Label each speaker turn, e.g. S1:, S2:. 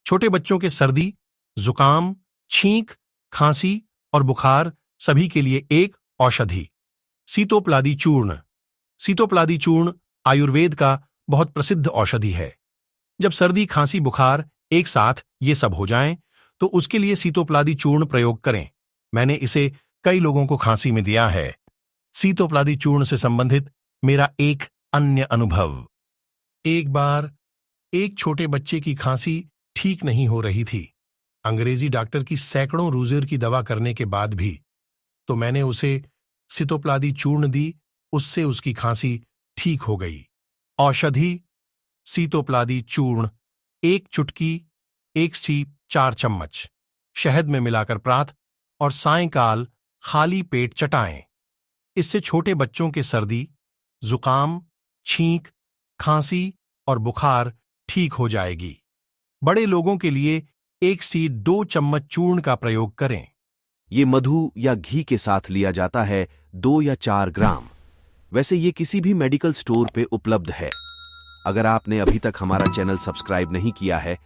S1: छोटे बच्चों के सर्दी, जुकाम, छींक, खांसी और बुखार सभी के लिए एक औषधि। सीतोपलादी चूर्ण। सीतोपलादी चूर्ण आयुर्वेद का बहुत प्रसिद्ध औषधि है। जब सर्दी, खांसी, बुखार एक साथ ये सब हो जाएं, तो उसके लिए सीतोपलादी चूर्ण प्रयोग करें। मैंने इसे कई लोगों को खांसी में दिया है। सीतोपलादी चूर्ण से संबंधित मेरा एक अन्य अनुभव। एक बार एक छोटे बच्चे की खांसी ठीक नहीं हो रही थी। अंग्रेजी डॉक्टर की सैकड़ों रूज़ेर की दवा करने के बाद भी। तो मैंने उसे सीतोपलादी चूर्ण दी, उससे उसकी खांसी ठीक हो गई। औषधि सीतोपलादी चूर्ण 1 चुटकी 1 से 4 चम्मच शहद में मिलाकर प्रातः और सायंकाल खाली पेट चटाएं। इससे छोटे बच्चों के सर्दी, जुकाम, छींक, खांसी और बुखार ठीक हो जाएगी। बड़े लोगों के लिए 1 से 2 चम्मच चूर्ण का प्रयोग करें।
S2: ये मधु या घी के साथ लिया जाता है 2 या 4 ग्राम। वैसे ये किसी भी मेडिकल स्टोर पे उपलब्ध है। अगर आपने अभी तक हमारा चैनल सब्सक्राइब नहीं किया है